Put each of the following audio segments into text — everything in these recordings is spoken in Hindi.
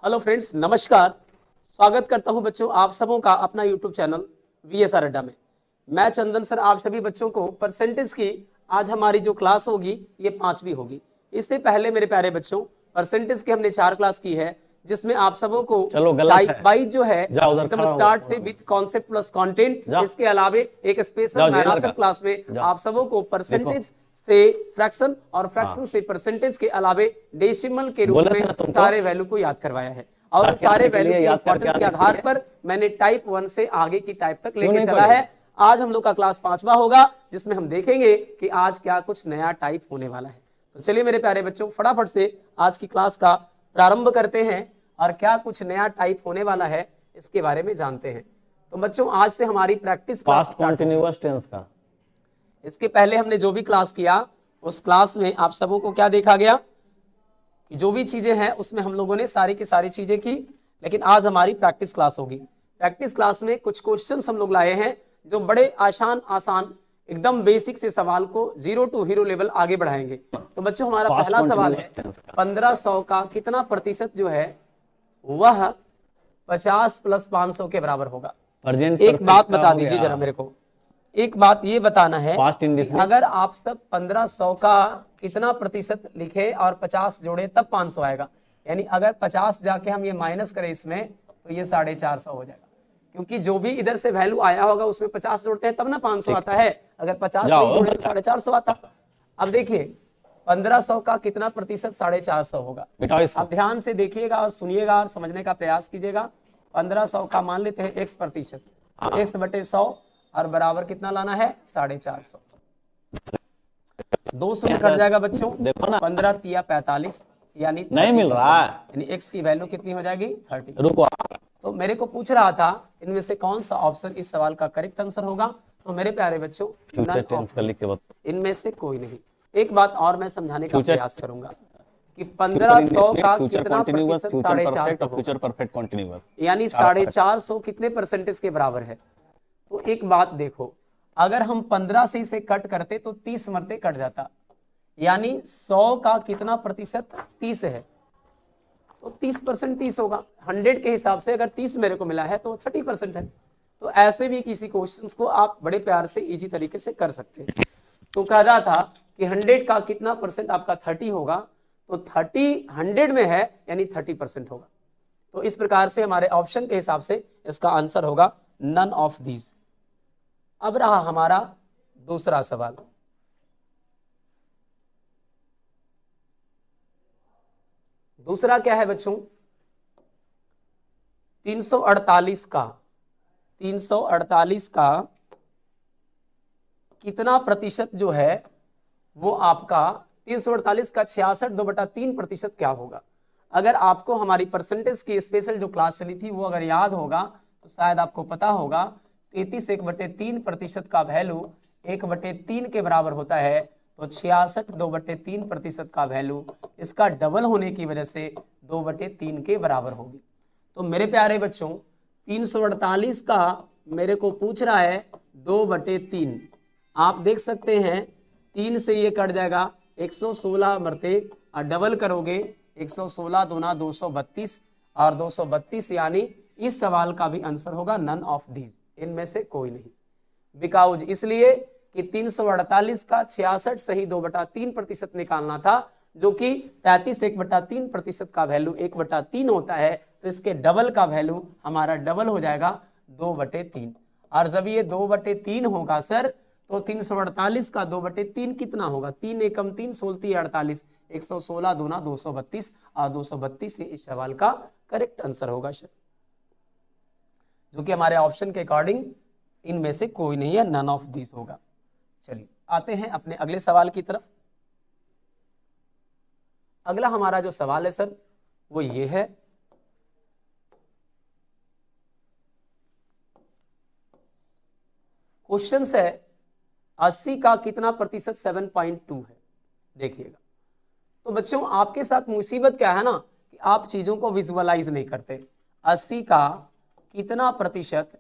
हेलो फ्रेंड्स, नमस्कार। स्वागत करता हूं बच्चों आप सबों का अपना यूट्यूब चैनल VSR अड्डा में। मैं चंदन सर आप सभी बच्चों को परसेंटेज की आज हमारी जो क्लास होगी ये 5वीं होगी। इससे पहले मेरे प्यारे बच्चों परसेंटेज की हमने 4 क्लास की है, जिसमें आप सबों को टाइप वाइज जो है एकदम स्टार्ट से विद कॉन्सेप्ट प्लस कंटेंट, इसके अलावे एक स्पेशल मैराथन क्लास में आप सबों को परसेंटेज से फ्रैक्शन और फ्रैक्शन से परसेंटेज के अलावे डेसिमल के रूप में सारे वैल्यू को याद करवाया है। और सारे वैल्यू के इंपॉर्टेंस के आधार पर मैंने टाइप 1 से आगे की टाइप तक लेके चला है। आज हम लोग का क्लास 5वां होगा, जिसमें हम देखेंगे कि आज क्या कुछ नया टाइप होने वाला है। तो चलिए मेरे प्यारे बच्चों फटाफट से आज की क्लास का प्रारंभ करते हैं और क्या कुछ नया टाइप होने वाला है इसके बारे में जानते हैं। तो बच्चों आज से हमारी प्रैक्टिस पास्ट कंटीन्यूअस टेंस का इसके पहले हमने जो भी क्लास किया उस क्लास में आप सबों को क्या देखा गया कि जो भी चीजें हैं उसमें हम लोगों ने सारी की सारी चीजें की। लेकिन आज हमारी प्रैक्टिस क्लास होगी। प्रैक्टिस क्लास में कुछ क्वेश्चंस हम लोग लाए हैं जो बड़े आसान एकदम बेसिक से सवाल को 0 to हीरो लेवल आगे बढ़ाएंगे। तो बच्चों हमारा पहला सवाल है 1500 का कितना प्रतिशत जो है वह 50 प्लस 500 के बराबर होगा। एक बात बता दीजिए जरा मेरे को, एक बात ये बताना है कि अगर आप सब 1500 का कितना प्रतिशत लिखे और 50 जोड़े तब 500 आएगा। यानी अगर 50 जाके हम ये माइनस करें इसमें तो ये 450 हो जाएगा, क्योंकि जो भी इधर से वैल्यू आया होगा उसमें 50 जोड़ते हैं तब ना 500 आता है। अगर 50 नहीं जोड़े तो 450 आता। अब देखिए 1500 का कितना प्रतिशत 450 होगा। आप ध्यान से देखिएगा और सुनिएगा और समझने का प्रयास कीजिएगा। 1500 का मान लेते हैं x प्रतिशत, तो x बटे 100 और बराबर कितना लाना है 450। 200 में कट जाएगा बच्चों, 15 तिया 45 यानी नहीं मिल रहा है, यानी x की वैल्यू कितनी हो जाएगी 30। रुको तो मेरे को पूछ रहा था इनमें से कौन सा ऑप्शन इस सवाल का करेक्ट आंसर होगा। तो मेरे प्यारे बच्चों इनमें से कोई नहीं। एक बात और मैं समझाने का प्रयास करूंगा कि 1500 का कितना प्रतिशत 450 फ्यूचर परफेक्ट कंटीन्यूअस यानी 450 कितने परसेंटेज के बराबर है। तो एक बात देखो, अगर हम 15 से इसे कट करते तो 30 मरते कट जाता, यानी 100 का कितना प्रतिशत 30 है तो 30% 30 होगा। 100 के हिसाब से अगर 30 मेरे को मिला है तो 30% है। तो ऐसे भी किसी क्वेश्चंस को आप बड़े प्यार से इजी तरीके से कर सकते हैं। तो कह रहा था कि 100 का कितना परसेंट आपका 30 होगा, तो 30 100 में है यानी 30% होगा। तो इस प्रकार से हमारे ऑप्शन के हिसाब से इसका आंसर होगा नन ऑफ दीज। अब रहा हमारा दूसरा सवाल। दूसरा क्या है बच्चों, 348 का कितना प्रतिशत जो है वो आपका 348 का 66/2/3% क्या होगा। अगर आपको हमारी परसेंटेज की स्पेशल जो क्लास चली थी वो अगर याद होगा तो शायद आपको पता होगा 33/1/3% का वैल्यू 1/3 के बराबर होता है। तो 66/2/3% का वैल्यू इसका डबल होने की वजह से 2/3 के बराबर होगी। तो मेरे प्यारे बच्चों 348 का मेरे को पूछ रहा है 2/3। आप देख सकते हैं 3 से ये कट जाएगा, 116 मरते और डबल करोगे 116 दूना 232 और 232 यानी इस सवाल का भी आंसर होगा नन ऑफ दीज, इनमें से कोई नहीं। बिकॉज इसलिए कि 348 का 66 सही 2/3% निकालना था, जो कि 33/1/3% का वैल्यू 1/3 होता है। तो इसके डबल का वैल्यू हमारा डबल हो जाएगा 2/3। और जब ये 2/3 होगा सर तो 348 का 2/3 कितना होगा, 3 एकम 3 16 48, 116 दूना 232 और 232 इस सवाल का करेक्ट आंसर होगा सर, जो कि हमारे ऑप्शन के अकॉर्डिंग इनमें से कोई नहीं है, नन ऑफ दिस होगा। चलिए आते हैं अपने अगले सवाल की तरफ। अगला हमारा जो सवाल है सर वो ये है, क्वेश्चन है 80 का कितना प्रतिशत 7.2 है। देखिएगा तो बच्चों आपके साथ मुसीबत क्या है ना कि आप चीजों को विजुअलाइज नहीं करते। 80 का कितना प्रतिशत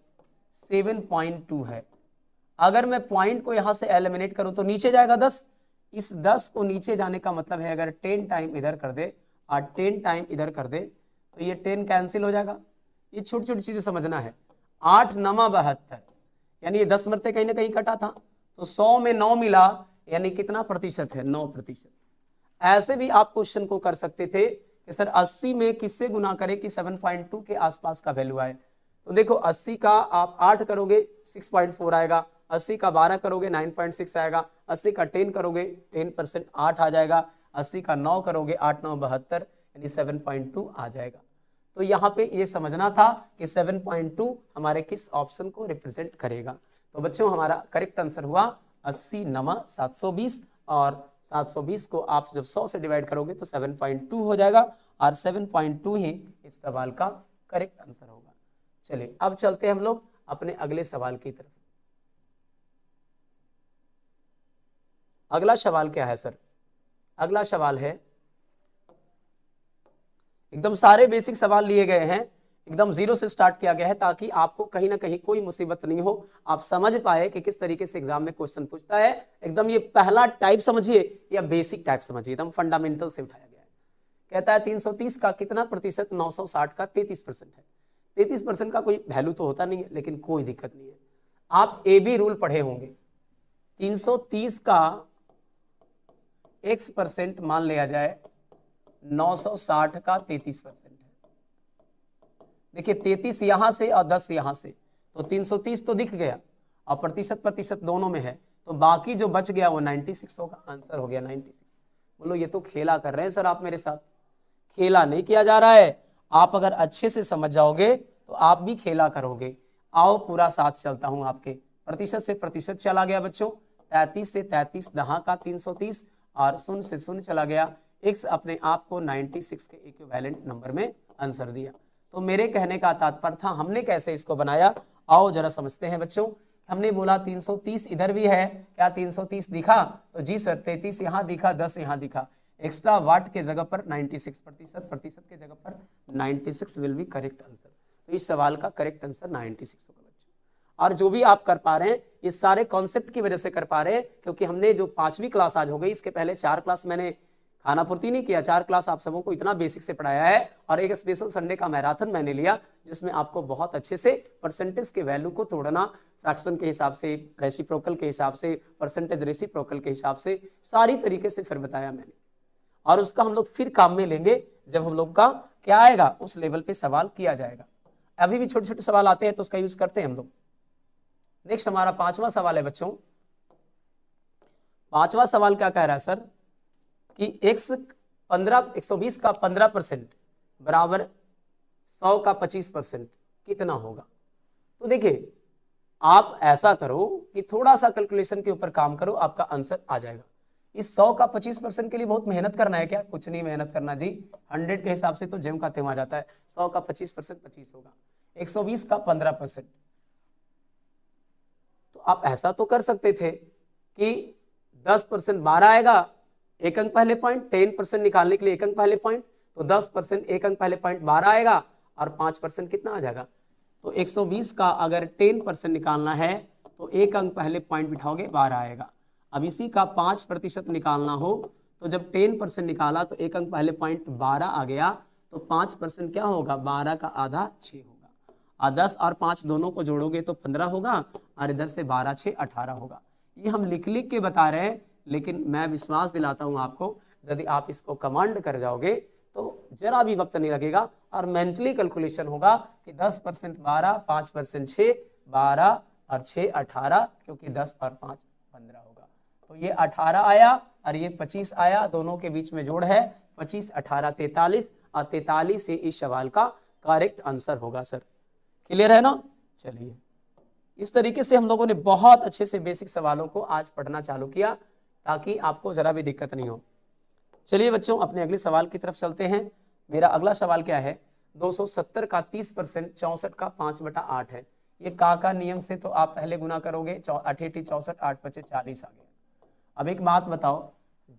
7.2 है। अगर मैं पॉइंट को यहां से एलिमिनेट करूं तो नीचे जाएगा 10। इस 10 को नीचे जाने का मतलब है अगर 10 टाइम इधर कर दे और 10 टाइम इधर कर दे तो ये 10 कैंसिल हो जाएगा। ये छोटी छोटी चीजें समझना है। 8 नमा 72, यानी ये 10 मरते कहीं ना कहीं कटा था, तो 100 में 9 मिला, यानी कितना प्रतिशत है? 9%। ऐसे भी आप क्वेश्चन को कर सकते थे कि सर 80 में किससे गुना करें कि 7.2 के आसपास का वैल्यू आए। तो देखो 80 का आप 8 करोगे 6.4 आएगा, 80 का 12 करोगे 9.6 आएगा, 80 का 10 करोगे 10% 8 आ जाएगा, 80 का 9 करोगे 8 9 72 यानी 7.2 आ जाएगा। तो यहाँ पे ये समझना था कि 7.2 हमारे किस ऑप्शन को रिप्रेजेंट करेगा। तो बच्चों हमारा करेक्ट आंसर हुआ 80 नमा 720, और 720 को आप जब 100 से डिवाइड करोगे तो 7.2 हो जाएगा, और 7.2 ही इस सवाल का करेक्ट आंसर होगा। चलिए अब चलते हैं हम लोग अपने अगले सवाल की तरफ। अगला सवाल क्या है सर? अगला सवाल है, एकदम सारे बेसिक सवाल लिए गए हैं, एकदम जीरो से स्टार्ट किया गया है ताकि आपको कहीं ना कहीं कोई मुसीबत नहीं हो, आप समझ पाए कि किस तरीके से एग्जाम में क्वेश्चन पूछता है। एकदम ये पहला टाइप समझिए या बेसिक टाइप समझिए, एकदम फंडामेंटल से उठाया गया है। कहता है 330 का कितना प्रतिशत 960 का 33% है। 33% का कोई वैल्यू तो होता नहीं है, लेकिन कोई दिक्कत नहीं है। आप ए बी रूल पढ़े होंगे। 330 का x% मान लिया जाए 960 का 33% है। देखिए 33 यहां से और 10 यहां से, तो 330 तो दिख गया, और प्रतिशत प्रतिशत दोनों में है, तो बाकी जो बच गया वो 96 होगा। आंसर हो गया 96। बोलो ये तो खेला कर रहे हैं सर आप मेरे साथ। खेला नहीं किया जा रहा है, आप अगर अच्छे से समझ जाओगे तो आप भी खेला करोगे। आओ पूरा साथ चलता हूं आपके। प्रतिशत से प्रतिशत चला गया बच्चों, 33 से 33 दहा का 330, और शून्य से शून्य चला गया। x अपने आप को 96 के इक्विवेलेंट नंबर में आंसर दिया। तो मेरे कहने का तात्पर्य था, हमने कैसे इसको बनाया, आओ जरा समझते हैं बच्चों। हमने बोला 330 इधर भी है, क्या 330 दिखा? तो जी सर 33 यहाँ दिखा, 10 यहाँ दिखा। एक्स्ट्रा वाट के जगह पर 96 प्रतिशत, प्रतिशत के जगह पर 96 विल बी करेक्ट आंसर। तो इस सवाल का करेक्ट आंसर 96 होगा बच्चों। और जो भी आप कर पा रहे हैं ये सारे कॉन्सेप्ट की वजह से कर पा रहे हैं, क्योंकि हमने जो 5वीं क्लास आज हो गई, इसके पहले 4 क्लास मैंने खाना पूर्ति नहीं किया, 4 क्लास आप सबों को इतना बेसिक से पढ़ाया है, और एक स्पेशल संडे का मैराथन मैंने लिया जिसमें आपको बहुत अच्छे से परसेंटेज के वैल्यू को तोड़ना, फ्रैक्शन के हिसाब से, रेसिप्रोकल के हिसाब से, परसेंटेज रेसिप्रोकल के हिसाब से, सारी तरीके से फिर बताया मैंने। और उसका हम लोग फिर काम में लेंगे जब हम लोग का क्या आएगा, उस लेवल पे सवाल किया जाएगा। अभी भी छोटे छोटे सवाल आते हैं तो उसका यूज करते हैं हम लोग। नेक्स्ट हमारा 5वां सवाल है बच्चों। 5वां सवाल क्या कह रहा है सर कि 120 का 15% बराबर 100 का 25% कितना होगा? तो देखिए आप ऐसा करो कि थोड़ा सा कैलकुलेशन के ऊपर काम करो, आपका आंसर आ जाएगा। इस 100 का 25% के लिए बहुत मेहनत करना है क्या? कुछ नहीं मेहनत करना जी। 100 के हिसाब से तो जेम का तेम आ जाता है। 100 का 25% 25 होगा। 120 का 15%, तो आप ऐसा तो कर सकते थे कि 10% 12 आएगा, एक अंक पहले पॉइंट, 10% निकालने के लिए एक अंक पहले पॉइंट, तो 10% एक अंक पहले पॉइंट 12 आएगा, और 5% कितना आ जाएगा? तो 120 का अगर 10% निकालना है तो एक अंक पहले पॉइंट बिठाओगे 12 आएगा। अब इसी का 5% निकालना हो तो जब 10% निकाला तो एक अंक पहले पॉइंट 12 आ गया, तो 5% क्या होगा? 12 का आधा 6 होगा, और 10 और 5 दोनों को जोड़ोगे तो 15 होगा, और इधर से 12 6 18 होगा। ये हम लिख लिख के बता रहे हैं, लेकिन मैं विश्वास दिलाता हूं आपको, यदि आप इसको कमांड कर जाओगे तो जरा भी वक्त नहीं लगेगा, और मेंटली कैलकुलेशन होगा कि 10% 12, 5% 6, 12 और 6 18, क्योंकि 10 और 5 15 होगा। तो ये 18 आया और ये 25 आया, दोनों के बीच में जोड़ है, 25 18 43, और 43 से इस सवाल का करेक्ट आंसर होगा। सर क्लियर है ना? चलिए इस तरीके से हम लोगों ने बहुत अच्छे से बेसिक सवालों को आज पढ़ना चालू किया ताकि आपको जरा भी दिक्कत नहीं हो। चलिए बच्चों अपने अगले सवाल की तरफ चलते हैं। मेरा अगला सवाल क्या है? 270 का 30% 64 का 5/8 है। ये का नियम से तो आप पहले गुना करोगे, 88 64 8 5 40 आ गया। अब एक बात बताओ,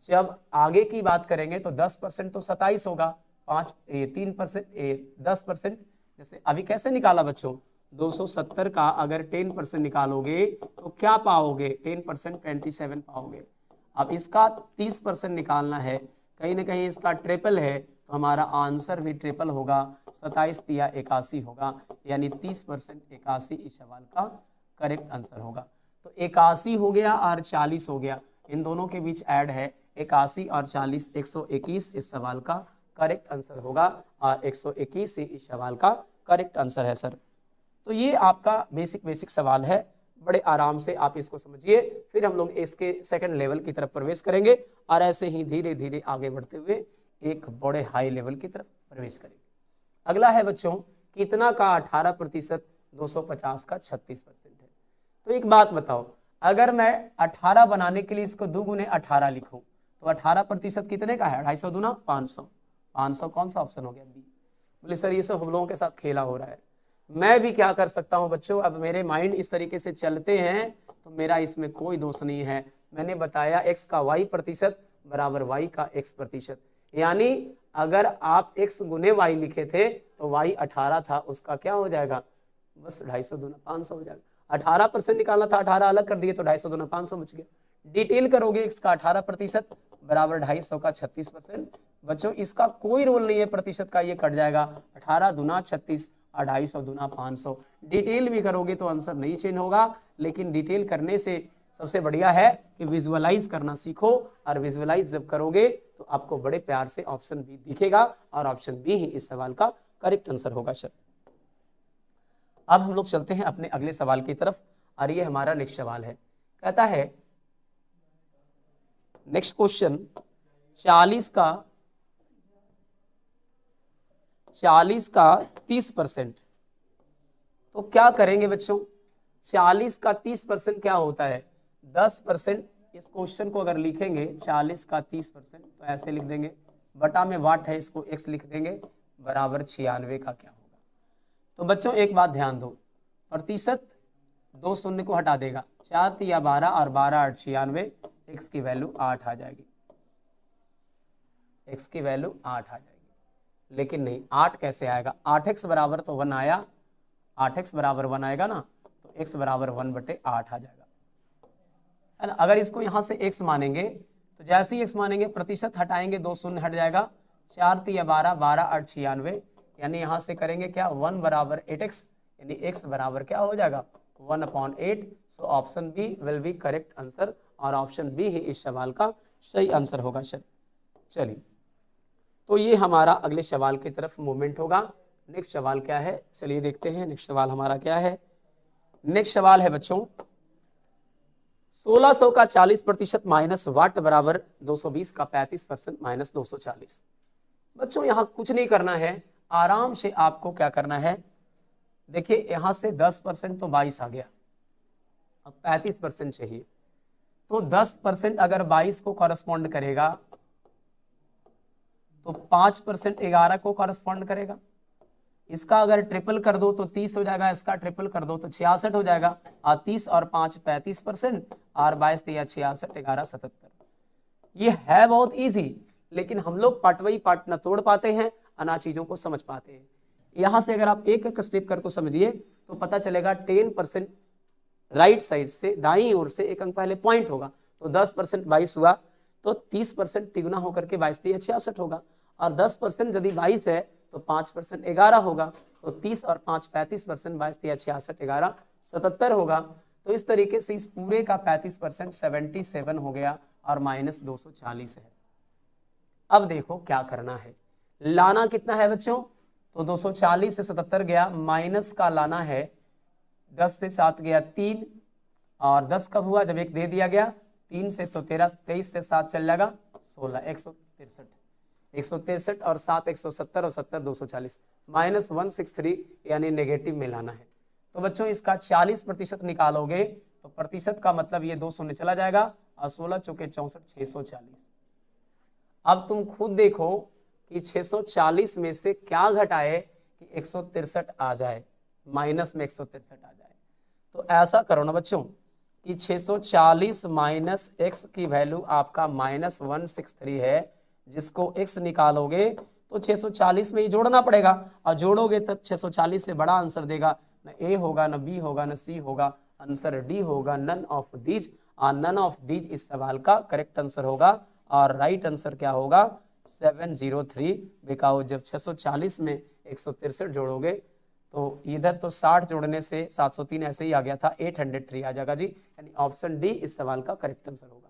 जब आगे की बात करेंगे तो 10% तो 27 होगा, 3% 10%, जैसे अभी कैसे निकाला बच्चों? 270 का अगर 10% निकालोगे तो क्या पाओगे? 10% 27 पाओगे। अब इसका 30% निकालना है, कहीं ना कहीं इसका ट्रिपल है, तो हमारा आंसर भी ट्रिपल होगा, 27 या 81 होगा, यानी 30% 81 इस सवाल का करेक्ट आंसर होगा। तो 81 हो गया और 40 हो गया, इन दोनों के बीच ऐड है 81 और 40, 121 इस सवाल का करेक्ट आंसर होगा और 121 ही इस सवाल का करेक्ट आंसर है सर। तो ये आपका बेसिक सवाल है, बड़े आराम से आप इसको समझिए, फिर हम लोग इसके सेकंड लेवल की तरफ प्रवेश करेंगे और ऐसे ही धीरे धीरे आगे बढ़ते हुए एक बड़े हाई लेवल की तरफ प्रवेश करेंगे। अगला है बच्चों, कितना का 18% 250 का 36% है। तो एक बात बताओ, अगर मैं 18 बनाने के लिए इसको 2 गुने 18 लिखूं तो 18% कितने का है? 250 दूना 500। 500 कौन सा ऑप्शन हो गया? बी। बोले सर ये सब हम लोगों के साथ खेला हो रहा है। मैं भी क्या कर सकता हूं बच्चों, अब मेरे माइंड इस तरीके से चलते हैं तो मेरा इसमें कोई दोष नहीं है। मैंने बताया x का y% बराबर y का x%, यानी अगर आप x गुने y लिखे थे तो y 18 था, उसका क्या हो जाएगा? बस 250 दूना 500 हो जाएगा। 18% निकालना था, 18 अलग कर दिए तो 250 दूना 500 बच गया। डिटेल करोगे x का 18% बराबर 250 का 36%। बच्चों इसका कोई रोल नहीं है प्रतिशत का, ये कट जाएगा। 18 दूना 36 और 250 दूना 500। डिटेल भी करोगे तो आंसर नहीं चेंज होगा, लेकिन डिटेल करने से सबसे बढ़िया है कि विजुअलाइज करना सीखो, और विजुअलाइज जब करोगे तो आपको बड़े प्यार से ऑप्शन बी दिखेगा और ऑप्शन बी ही इस सवाल का करेक्ट आंसर होगा सर। अब हम लोग चलते हैं अपने अगले सवाल की तरफ, और ये हमारा नेक्स्ट सवाल है। कहता है नेक्स्ट क्वेश्चन, 40 का 30%। तो क्या करेंगे बच्चों? 40 का 30% क्या होता है? 10%। इस क्वेश्चन को अगर लिखेंगे 40 का 30% तो ऐसे लिख देंगे, बटा में वाट है, इसको x लिख देंगे, बराबर 96 का क्या होगा? तो बच्चों एक बात ध्यान दो, प्रतिशत 2 शून्य को हटा देगा, 4 या 12 और 12 8 96, x की वैल्यू 8 आ जाएगी, x की वैल्यू 8 आ जाएगी। लेकिन नहीं, 8 कैसे आएगा? 8x बराबर तो 1 आया, 8x बराबर 1 आएगा ना, तो x बराबर 1/8 आ जाएगा, है ना। अगर इसको यहाँ से x मानेंगे तो जैसे ही x मानेंगे प्रतिशत हटाएंगे, 2 शून्य हट जाएगा, 4 या 12 12 8 96, यानी यहाँ से करेंगे क्या? 1 बराबर 8x, यानी x बराबर क्या हो जाएगा? 1/8। So option B will be correct answer, और ऑप्शन बी ही इस सवाल का सही आंसर होगा सर। चलिए, तो ये हमारा अगले सवाल की तरफ मूवमेंट होगा। नेक्स्ट सवाल क्या है, चलिए देखते हैं नेक्स्ट सवाल हमारा क्या है। नेक्स्ट सवाल है बच्चों, 1600 का 40% माइनस वाट बराबर 220 का 35% माइनस 240। बच्चों यहाँ कुछ नहीं करना है, आराम से आपको क्या करना है, देखिए यहाँ से 10% तो 22 आ गया, अब 35% चाहिए, तो 10% अगर 22 को कॉरेस्पॉन्ड करेगा तो 5% 11 को कॉरेस्पॉन्ड करेगा। इसका अगर ट्रिपल कर दो तो 30 हो जाएगा, इसका ट्रिपल कर दो तो 66 हो जाएगा, और 30 और 5 35%, और 22 या 66 11 77। ये है बहुत इजी, लेकिन हम लोग पार्ट बाई पार्ट न तोड़ पाते हैं, अना चीजों को समझ पाते हैं। यहां से अगर आप एक एक स्टेप करके समझिए तो पता चलेगा 10% राइट साइड से दाईं ओर से एक अंक पहले पॉइंट होगा, तो 10% 22 हुआ, तो 30% तिगुना होकर के 22 या 66 होगा, और 10% यदि 22 है तो 5% 11 होगा, तो 30 और 5 35%, 22 या 66 11 77 होगा। तो इस तरीके से इस पूरे का 35% 77 हो गया, और माइनस 240 है। अब देखो क्या करना है, लाना कितना है बच्चों? तो 240 से 77 गया, माइनस का लाना है 10 से 7 गया 3, और 10 कब हुआ? जब एक दे दिया गया, 3 से तो 13, 23 से 7 चल जाएगा 16, 163 और 7 170 और 70 240, माइनस 163, यानी नेगेटिव में लाना है। तो बच्चों इसका 40% निकालोगे तो प्रतिशत का मतलब ये 2 शून्य चला जाएगा, और 16 चौके 64 640। अब तुम खुद देखो कि 640 में से क्या घटाए कि 163 आ जाए, माइनस में 163 आ जाए। तो ऐसा करो ना बच्चों कि 640 माइनस x की वैल्यू आपका माइनस 163 है, जिसको x निकालोगे तो 640 में ही जोड़ना पड़ेगा, और जोड़ोगे तब 640 से बड़ा आंसर देगा, न a होगा, न b होगा, न c होगा, आंसर d होगा, none of these. None of these इस सवाल का करेक्ट आंसर होगा, और राइट आंसर क्या होगा? 703 बिकॉज जब 640 में 163 जोड़ोगे तो इधर तो 60 जोड़ने से 703 ऐसे ही आ गया था, 803 आ जाएगा जी। यानी ऑप्शन डी इस सवाल का करेक्ट आंसर होगा।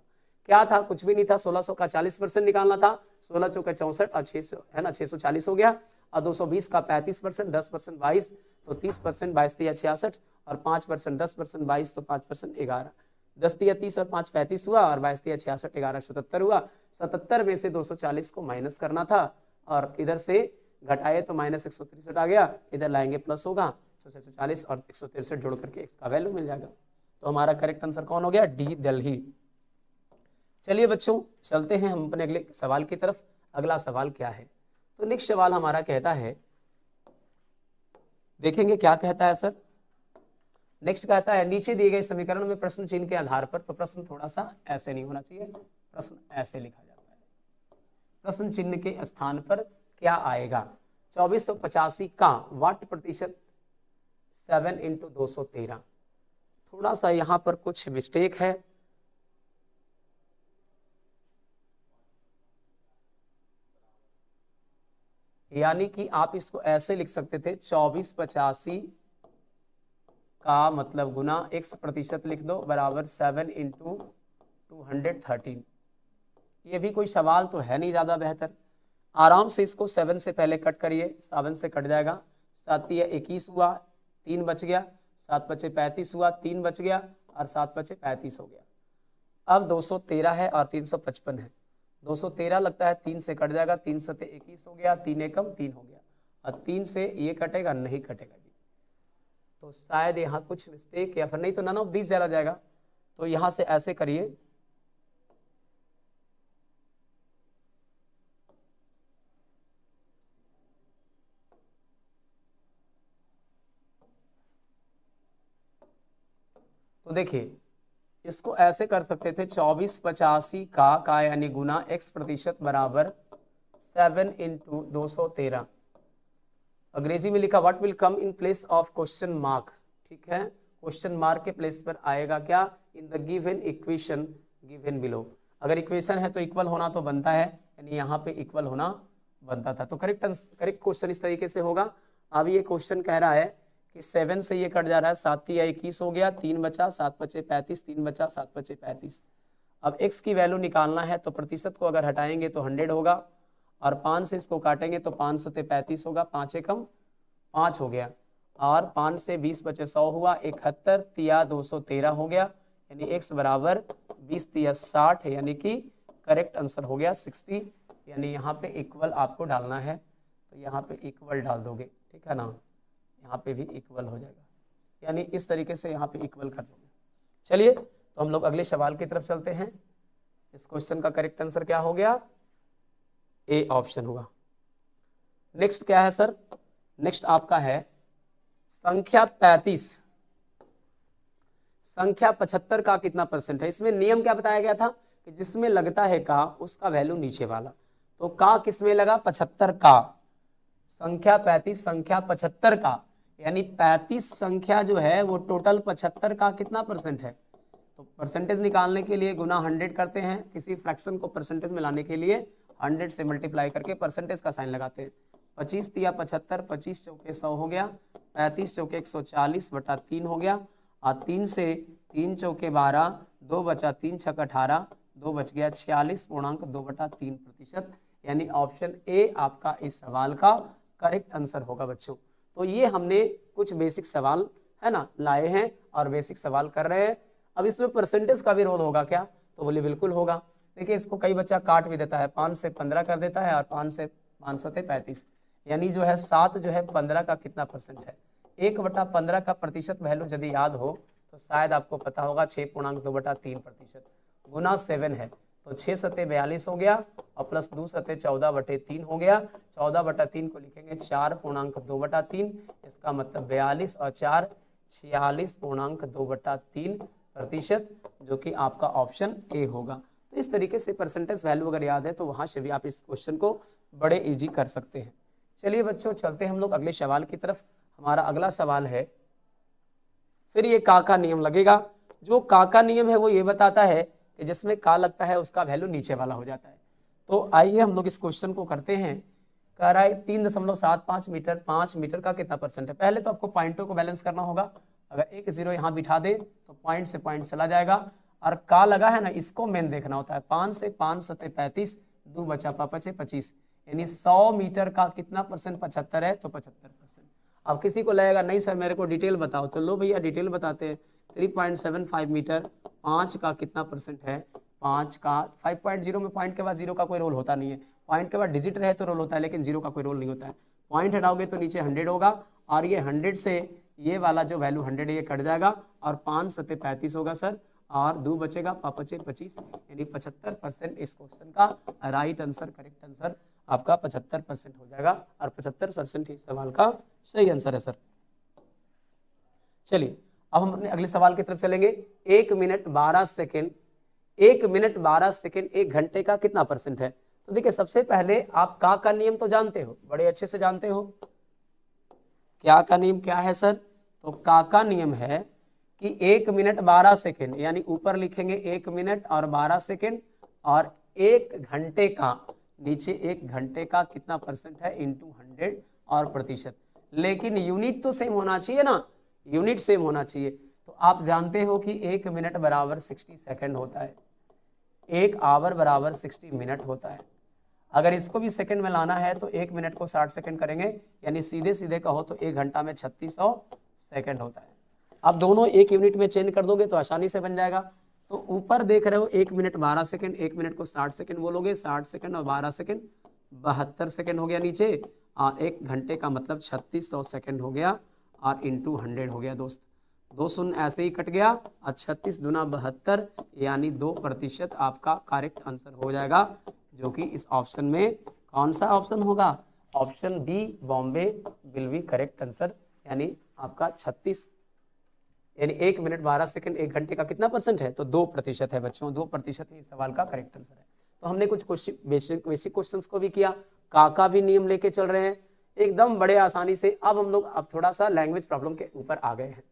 क्या था, कुछ भी नहीं था, 1600 का 40% निकालना था, 16 चौके 64 और 600 है ना 640 हो गया, और 220 का 35%, 10% 22 तो 30%, 22 दिया 66 और 5% 10% 22 तो 5% 11, 10 दिया 30 और 5 35 हुआ और 22 दिया 66, 11 77 हुआ। 77 में से 240 को माइनस करना था और इधर से घटाए तो माइनस 163 आ गया, इधर लाएंगे प्लस होगा, तो 640 और 163 जोड़ करके x का वैल्यू मिल जाएगा। तो हमारा करेक्ट आंसर कौन हो गया, डी दिल्ली। चलिए बच्चों चलते हैं हम अपने अगले सवाल की तरफ। अगला सवाल क्या है, तो नेक्स्ट सवाल हमारा कहता है, देखेंगे क्या कहता है सर। नेक्स्ट कहता है, नीचे दिए गए समीकरण में प्रश्न चिन्ह के आधार पर, तो प्रश्न थोड़ा सा ऐसे नहीं होना चाहिए, प्रश्न ऐसे लिखा जाता है, प्रश्न चिन्ह के स्थान पर क्या आएगा। 2485 का वाट प्रतिशत 7 × 213, थोड़ा सा यहां पर कुछ मिस्टेक है, यानी कि आप इसको ऐसे लिख सकते थे, 2485 का मतलब गुना x प्रतिशत लिख दो बराबर 7 × 213। ये भी कोई सवाल तो है नहीं ज्यादा बेहतर, आराम से इसको 7 से पहले कट करिए, 7 से कट जाएगा, 7 × 21 हुआ, 3 बच गया, 7 × 5 = 35 हुआ, 3 बच गया और 7 × 5 = 35 हो गया। अब 213 है और 355 है, 213 लगता है 3 से कट जाएगा, 3 × 7 = 21 हो गया, 3 × 1 = 3 हो गया और 3 से ये कटेगा, नहीं कटेगा जी, तो शायद यहाँ कुछ मिस्टेक या फिर नहीं तो नन ऑफ दीज चला जाएगा। तो यहाँ से ऐसे करिए, तो देखिए इसको ऐसे कर सकते थे, 2485 का यानी गुना x प्रतिशत बराबर 7 × 213। अंग्रेजी में लिखा what will come in place of question mark, ठीक है, क्वेश्चन मार्क के प्लेस पर आएगा क्या, in the given equation given below. अगर इक्वेशन है तो इक्वल होना तो बनता है, यानी यहाँ पे इक्वल होना बनता था। तो करेक्ट क्वेश्चन इस तरीके से होगा। अब ये क्वेश्चन कह रहा है कि 7 से ये कट जा रहा है, 7 × 21 हो गया, 3 बचा, 7 × 5 = 35, 3 बचा, 7 × 5 = 35। अब x की वैल्यू निकालना है तो प्रतिशत को अगर हटाएंगे तो 100 होगा और 5 से इसको काटेंगे तो 5 × 7 = 35 होगा, 5 × 1 = 5 हो गया और 5 से 20 बचे 100 हुआ, 71 × 213 हो गया, यानी x बराबर 20 × 60 है, यानी कि करेक्ट आंसर हो गया 60। यानी यहाँ पे इक्वल आपको डालना है, तो यहाँ पे इक्वल डाल दोगे, ठीक है ना, यहाँ पे भी इक्वल हो जाएगा, यानी इस तरीके से यहाँ पे इक्वल कर दोगे। चलिए तो हम लोग अगले सवाल की तरफ चलते हैं। इस क्वेश्चन का करेक्ट आंसर क्या हो गया, ए ऑप्शन होगा। नेक्स्ट क्या है सर, नेक्स्ट आपका है संख्या 35, संख्या 75 का कितना परसेंट है। इसमें नियम क्या बताया गया था कि जिसमें लगता है का उसका वैल्यू नीचे वाला, तो का किसमें लगा, 75 का, संख्या 35 संख्या 75 का, यानी 35 संख्या जो है वो टोटल 75 का कितना परसेंट है। तो परसेंटेज निकालने के लिए गुना 100 करते हैं, किसी फ्रैक्शन को परसेंटेज में लाने के लिए 100 से मल्टीप्लाई करके परसेंटेज का साइन लगाते हैं। 25 × 75, 25 चौके 100 हो गया, 35 चौके 140/3 हो गया और 3 से 3 चौके 12, 2 बचा, 3 × 6 = 18, 2 बच गया, 46.2/3%, यानी ऑप्शन ए आपका इस सवाल का करेक्ट आंसर होगा बच्चों। तो ये हमने कुछ बेसिक सवाल है ना लाए हैं और बेसिक सवाल कर रहे हैं। अब इसमें परसेंटेज का भी रोल होगा क्या, तो बोले बिल्कुल होगा। देखिए इसको कई बच्चा काट भी देता है, 5 से 15 कर देता है और 5 से 35, यानी जो है 7 जो है 15 का कितना परसेंट है। 1/15 का प्रतिशत वैल्यू यदि याद हो तो शायद आपको पता होगा 6.2/3%, गुना 7 है तो 6 × 7 = 42 हो गया और प्लस 2 × 7 = 14/3 हो गया। 14/3 को लिखेंगे 4.2/3, इसका मतलब 42 और 4 46.2/3%, जो कि आपका ऑप्शन ए होगा। तो इस तरीके से परसेंटेज वैल्यू अगर याद है तो वहां से भी आप इस क्वेश्चन को बड़े इजी कर सकते हैं। चलिए बच्चों चलते हैं हम लोग अगले सवाल की तरफ। हमारा अगला सवाल है, फिर ये का नियम लगेगा। जो का नियम है वो ये बताता है कि जिसमें का लगता है उसका वैल्यू नीचे वाला हो जाता है। तो आइए हम लोग इस क्वेश्चन को करते हैं। कह रहा है 3.75 मीटर 5 मीटर का कितना परसेंट है। पहले तो आपको पॉइंटों को बैलेंस करना होगा। अगर एक जीरो यहाँ बिठा दे तो पॉइंट से पॉइंट चला जाएगा, और का लगा है ना, इसको मेन देखना होता है। 5 से 5 सते 35, 2 बचा 5 25, यानी 100 मीटर का कितना परसेंट 75 है, तो 75%। अब किसी को लगेगा नहीं सर मेरे को डिटेल बताओ, तो लो भैया डिटेल बताते हैं। 3.75 मीटर 5 का कितना परसेंट है, 5 का 5.0 में पॉइंट के बाद जीरो का कोई रोल होता नहीं है। पॉइंट के बाद डिजिट रहे तो रोल होता है, लेकिन जीरो का कोई रोल नहीं होता है। पॉइंट हटाओगे तो नीचे 100 होगा, और ये 100 से ये वाला जो वैल्यू 100 है ये कट जाएगा, और 5 सते 35 होगा सर, और 2 बचेगा 5 25, यानी 75% इस क्वेश्चन का राइट आंसर, करेक्ट आंसर आपका 75% हो जाएगा, और 75% ही सवाल का सही आंसर है सर। चलिए अब हम अपने अगले सवाल की तरफ चलेंगे। 1 मिनट 12 सेकेंड 1 मिनट 12 सेकेंड 1 घंटे का कितना परसेंट है। तो देखिए सबसे पहले आप का नियम तो जानते हो, बड़े अच्छे से जानते हो। क्या का नियम क्या है सर, तो का नियम है कि 1 मिनट 12 सेकेंड, यानी ऊपर लिखेंगे 1 मिनट और 12 सेकेंड, और 1 घंटे का नीचे 1 घंटे का कितना परसेंट है इंटू 100 और प्रतिशत। लेकिन यूनिट तो सेम होना चाहिए ना, यूनिट सेम होना चाहिए। तो आप जानते हो कि 1 मिनट बराबर 60 सेकेंड होता है, 1 आवर बराबर 60 मिनट होता है। अगर इसको भी सेकंड में लाना है तो 1 मिनट को 60 सेकंड करेंगे, यानी सीधे सीधे कहो तो 1 घंटा में 3600 सेकंड होता है। अब दोनों एक यूनिट में चेंज कर दोगे तो आसानी से बन जाएगा। तो ऊपर देख रहे हो 1 मिनट 12 सेकंड, 1 मिनट को 60 सेकंड बोलोगे, 60 सेकंड और 12 सेकंड 72 सेकंड हो गया नीचे, और 1 घंटे का मतलब 3600 सेकंड हो गया, और इंटू 100 हो गया दोस्त। 2 शून्य ऐसे ही कट गया, और 36 दूना 72, यानी 2% आपका करेक्ट आंसर हो जाएगा, जो कि इस ऑप्शन में कौन सा ऑप्शन होगा, option B Bombay will be correct answer, यानी आपका 36, यानी 1 मिनट 12 सेकंड 1 घंटे का कितना परसेंट है, तो 2% है बच्चों, 2% ही सवाल का करेक्ट आंसर है। तो हमने कुछ बेसिक क्वेश्चंस को भी किया, का भी नियम लेके चल रहे हैं एकदम बड़े आसानी से। अब थोड़ा सा लैंग्वेज प्रॉब्लम के ऊपर आ गए हैं।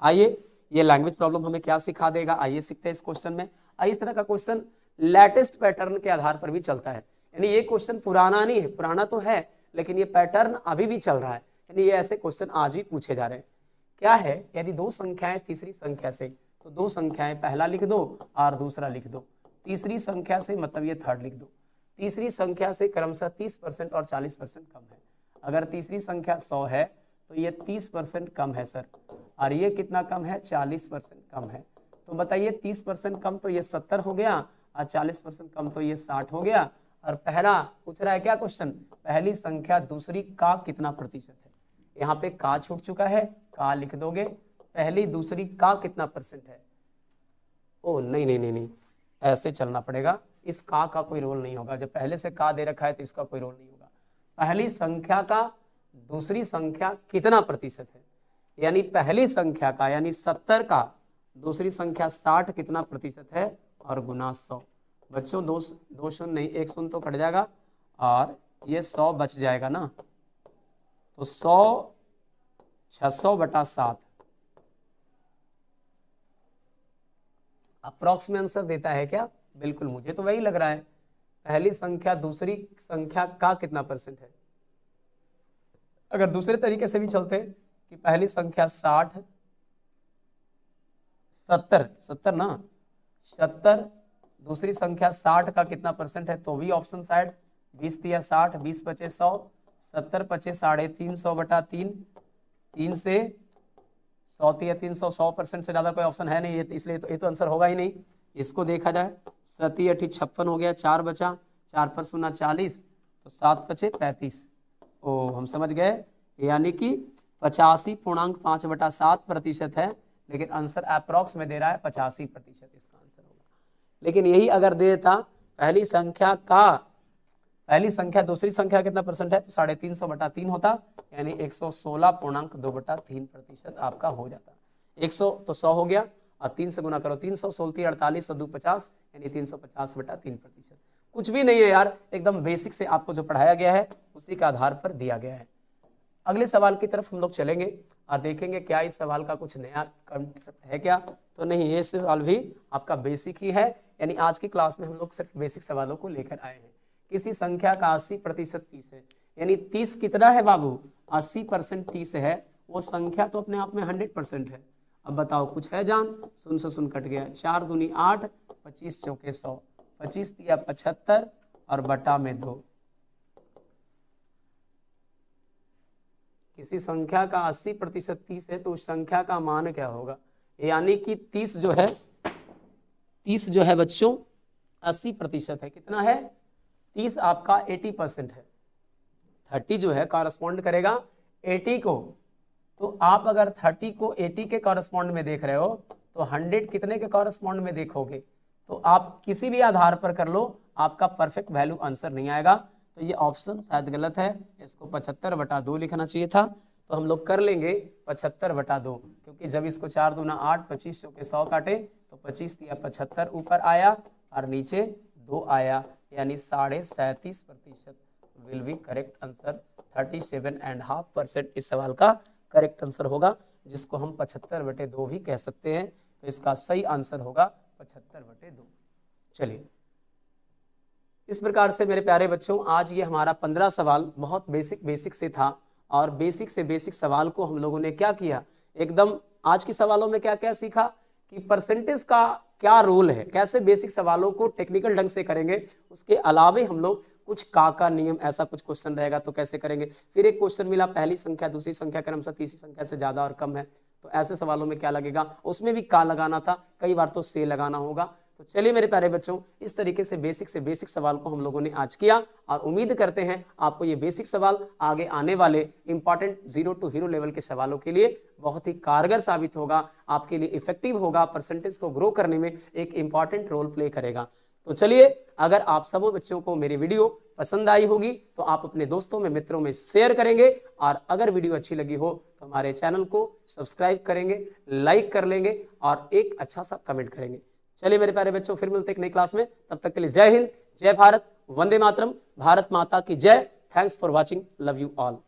आइए ये लैंग्वेज प्रॉब्लम हमें क्या सिखा देगा, आइए सीखते हैं इस क्वेश्चन में। इस तरह का क्वेश्चन लेटेस्ट पैटर्न के आधार पर भी चलता है, यानी ये क्वेश्चन पुराना नहीं है, पुराना तो है लेकिन ये पैटर्न अभी भी चल रहा है, यानी ये ऐसे क्वेश्चन आज भी पूछे जा रहे हैं। क्या है, यदि 2 संख्याएं तीसरी संख्या से, तो 2 संख्याएं पहला लिख दो और दूसरा लिख दो, तीसरी संख्या से मतलब ये थर्ड लिख दो, तीसरी संख्या से क्रमशः 30% और 40% कम है। अगर तीसरी संख्या 100 है तो ये 30% कम है सर, और ये कितना कम है, 40% कम है। तो बताइए 30% कम तो ये 70 हो गया, और 40% कम तो ये 60 हो गया। और पहला पूछ रहा है क्या क्वेश्चन, पहली संख्या दूसरी का कितना प्रतिशत है। यहाँ पे का छूट चुका है, का लिख दोगे, पहली दूसरी का कितना परसेंट है। ओ नहीं नहीं नहीं नहीं, ऐसे चलना पड़ेगा, इस का कोई रोल नहीं होगा, जब पहले से का दे रखा है तो इसका कोई रोल नहीं होगा। पहली संख्या का दूसरी संख्या कितना प्रतिशत है, यानी पहली संख्या का यानी 70 का दूसरी संख्या 60 कितना प्रतिशत है, और गुना 100। बच्चों 2 शून्य नहीं, 1 शून्य तो कट जाएगा, और ये 100 बच जाएगा ना, तो 100 600 बटा 7 अप्रॉक्स में आंसर देता है क्या, बिल्कुल मुझे तो वही लग रहा है। पहली संख्या दूसरी संख्या का कितना परसेंट है। अगर दूसरे तरीके से भी चलते कि पहली संख्या 60 70 ना, 70 दूसरी संख्या 60 का कितना परसेंट है, तो भी ऑप्शन साइड 20 दिया 60, 20 बचे 100, 70 बचे 350 बटा 3, 3 से 100 दिया 300, 100% से ज़्यादा कोई ऑप्शन है नहीं, इसलिए तो ये तो आंसर होगा ही नहीं। इसको देखा जाए 7 × 8 56 हो गया, 4 बचा, 4 पर 0 40, तो 7 बचे 35। ओ हम समझ गए, यानी कि 85.5 बटा 7% है, लेकिन आंसर अप्रॉक्स में दे रहा है 85% इसका आंसर होगा। लेकिन यही अगर दे देता पहली संख्या दूसरी संख्या कितना परसेंट है, तो 350 बटा 3 होता, यानी 116.2 बटा 3% आपका हो जाता। 100 तो 100 हो गया, और 3 से गुना करो 300, 16 48, 2 50, यानी 350 बटा 3%। कुछ भी नहीं है यार, एकदम बेसिक से आपको जो पढ़ाया गया है उसी के आधार पर दिया गया है। अगले सवाल की तरफ हम लोग चलेंगे और देखेंगे क्या इस सवाल का कुछ नया कंसेप्ट है क्या, तो नहीं, ये सवाल भी आपका बेसिक ही है, यानी आज की क्लास में हम लोग सिर्फ बेसिक सवालों को लेकर आए हैं। किसी संख्या का 80% 30 है, यानी 30 कितना है बाबू, 80% 30 है, वो संख्या तो अपने आप में 100% है। अब बताओ कुछ है जान, सुन से सुन कट गया, 4 दूनी 8, 25 चौके 100, 25 दिया 75 और बटा में 2। किसी संख्या का 80% 30 है तो उस संख्या का मान क्या होगा, यानी कि 30 जो है बच्चों 80% है, कितना है 30 आपका 80% है, 30 जो है कॉरस्पॉन्ड करेगा 80 को, तो आप अगर 30 को 80 के कॉरस्पॉन्ड में देख रहे हो तो 100 कितने के कॉरस्पॉन्ड में देखोगे, तो आप किसी भी आधार पर कर लो, आपका परफेक्ट वैल्यू आंसर नहीं आएगा। तो ये ऑप्शन शायद गलत है, इसको 75/2 लिखना चाहिए था। तो हम लोग कर लेंगे 75/2, क्योंकि जब इसको 4 दूना 8, 25 चौके 100 काटे तो 25 दिया 75 ऊपर आया और नीचे 2 आया, यानी 37.5% विल बी करेक्ट आंसर। 37.5% इस सवाल का करेक्ट आंसर होगा, जिसको हम 75/2 भी कह सकते हैं। तो इसका सही आंसर होगा 75/2। चलिए, इस प्रकार से मेरे प्यारे बच्चों आज ये हमारा 15 सवाल बहुत बेसिक से था, और बेसिक से बेसिक सवाल को हम लोगों ने क्या किया, एकदम आज के सवालों में क्या क्या सीखा कि परसेंटेज का क्या रोल है, कैसे बेसिक सवालों को टेक्निकल ढंग से करेंगे। उसके अलावे हम लोग कुछ का नियम, ऐसा कुछ क्वेश्चन रहेगा तो कैसे करेंगे। फिर एक क्वेश्चन मिला, पहली संख्या दूसरी संख्या क्रमशः तीसरी संख्या से ज्यादा और कम है, तो ऐसे सवालों में क्या लगेगा, उसमें भी का लगाना था, कई बार तो से लगाना होगा। तो चलिए मेरे प्यारे बच्चों, इस तरीके से बेसिक सवाल को हम लोगों ने आज किया, और उम्मीद करते हैं आपको ये बेसिक सवाल आगे आने वाले इंपॉर्टेंट 0 to हीरो लेवल के सवालों के लिए बहुत ही कारगर साबित होगा, आपके लिए इफेक्टिव होगा, परसेंटेज को ग्रो करने में एक इंपॉर्टेंट रोल प्ले करेगा। तो चलिए, अगर आप सब बच्चों को मेरी वीडियो पसंद आई होगी तो आप अपने दोस्तों में, मित्रों में शेयर करेंगे, और अगर वीडियो अच्छी लगी हो तो हमारे चैनल को सब्सक्राइब करेंगे, लाइक कर लेंगे और एक अच्छा सा कमेंट करेंगे। चलिए मेरे प्यारे बच्चों, फिर मिलते हैं एक नई क्लास में, तब तक के लिए जय हिंद, जय भारत, वंदे मातरम, भारत माता की जय। Thanks for watching, love you all.